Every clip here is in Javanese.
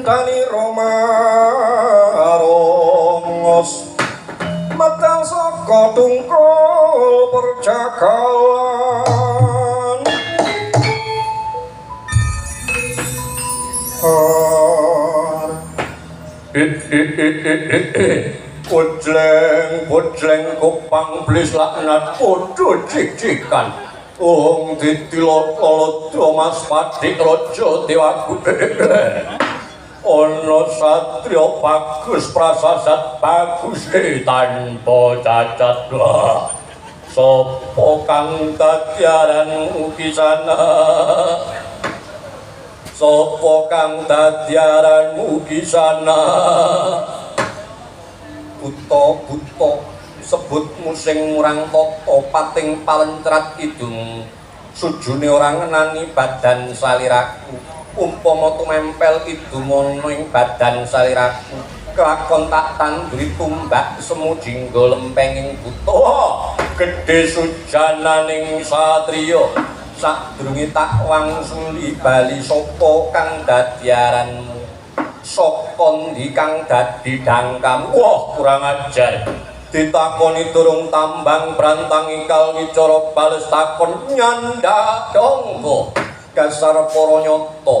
Dani Romarongos medal saka tungkul perjagalan Bojleng kopang blis laknat podo cik-cikan ditilot-lolot Mas Padik Raja Dewaku ana satria bagus prasasat bagus tanpa cacat sapa kang dadyaran ukisana sapa kang dadyaran ukisana buta sebutmu sing murang tata pating palencrat kidung sujune ora ngenani badan saliraku umpama tumempel kidung ana ing badan saliraku kelakon tak tanduri tumbak semu jingga lempenging buta gedhe sujananing satriya sadurunge tak wangsuli bali sapa kang dadyaranmu saka ndi kang dadi dangkam wah kurang ajar ditakoni durung tambang brantang ikal wicara bales takon nyanda dongko dasar para nyata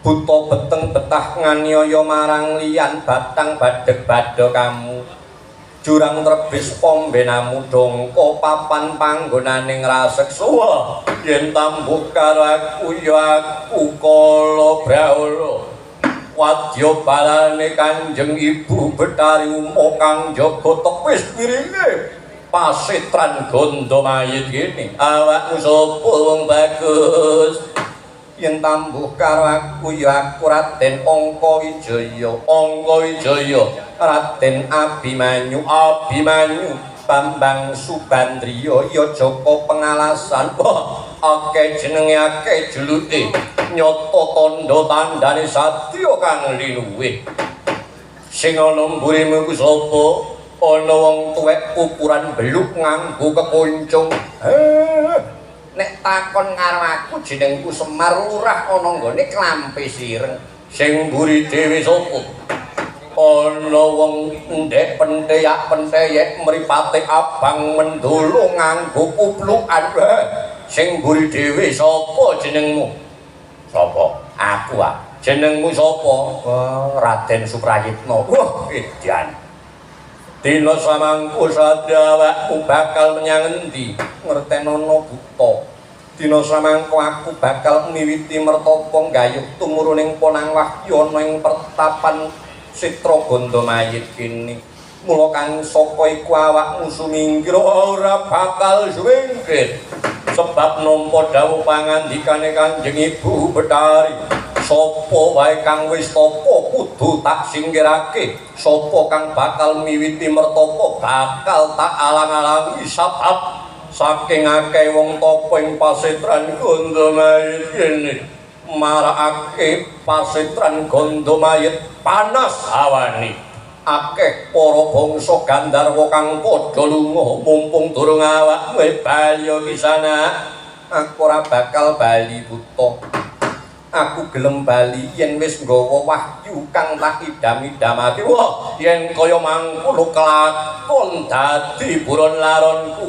buta beteng betah nganiaya marang liyan batang badheg badha kamu jurang trebis pombenamu dongko papan panggonaning raseksa yen tambuh karo aku ya aku kala brahala wadya balane Kanjeng Ibu Betari Uma kang jaga tepis piringe pasitran gondo mayit kene awakmu sapa wong bagus yen tambuh karo aku ya aku Raden Angka Wijaya Raden Abimanyu Bambang Subandriya ya Joko Pengalasan akeh jenenge akeh juluke nyata tandha-tandhane satya kang linuwih sing ana mburimu ku sapa ana wong tuwek ukuran beluk nganggo kekuncung nek takon karo aku jenengku Semar Lurah ana nggone Klampe Sireng sing mburi dhewe sapa ana wong ndek penteyek mripate abang mendolo nganggo kuplukan sing mburi dhewe sapa jenengmu sapa aku jenengmu sapa Raden Suprayitna wah edan dina samangku sadawakmu bakal menyang endi ngertenono buta dina samangku aku bakal miwiti mertapa gayuh tumuruning Ponang Wahyu ana ing pertapan Sitra Ganda Mayit kene mula kang saka iku awakmu sumingkir ora bakal suwingkir sebab nampa dawuh pangandikane Kanjeng Ibu Betari sapa wae kang wis tapa kudu tak singkirake sapa kang bakal miwiti mertapa bakal tak alang-alangi sabab saking akeh wong tapa ing pasitran Ganda Mayit kene marakake pasitran Ganda Mayit panas awane akeh para bangsa Gandharwa kang padha lunga mumpung durung awakmu bali ki sana aku ora bakal bali buta aku gelem bali yen wis nggawa wahyu kang tak idam-idamake wah yen kaya mangkono kelakon dadi buron laronku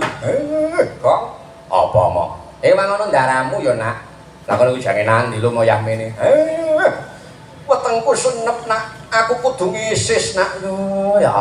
kok apa mok ngono ndaramu ya nak lah kono jange nandi lho moyah mene wetengku senep nak aku kudu ngisis nak ya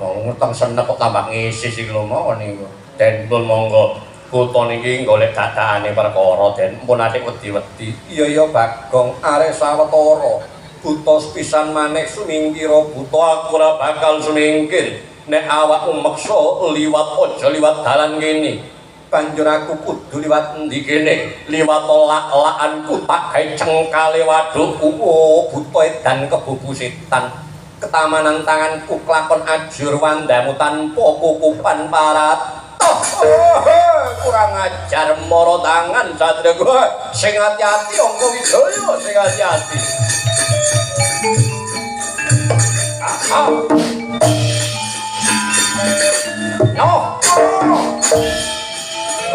weteng senep kok tambah ngisis iki lho mon niku den pun monggo kutha niki golek dadakane perkara den pun atik wedi-wedi iya Bagong arek sawetara buta pisan maneh sumingkira buta aku ora bakal sumingkir nek awakmu meksa liwat aja liwat dalan kene banjur aku kudu liwat endi kene liwat lak-lakanku tak gawe cengkale wadukku buta edan kebubu setan ketamanan tanganku kelakon ajur wandamu tanpa kukupan parat kurang ajar mara tangan satria sing ati-ati Angka Wijaya sing ati-ati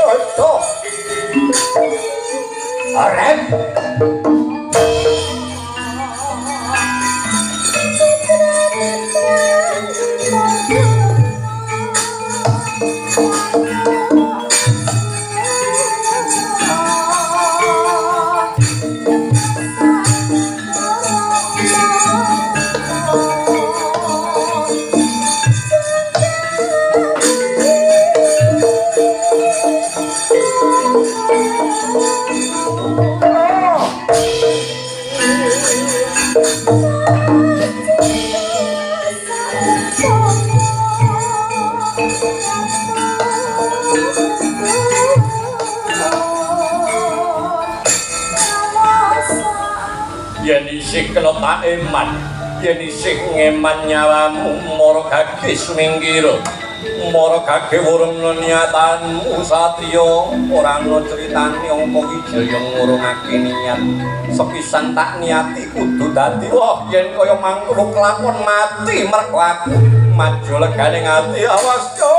Aduh. Arep. Yen isih kena tak eman, yen isih ngeman nyawamu mara gage sumingkira, mara gage wurungna niatanmu satriya, ora ana critane angka wijaya ngurungake niat. Sepisan tak niati kudu dadi wah yen kaya mangkono kelakon mati mergo aku maju leganing ati awas yo.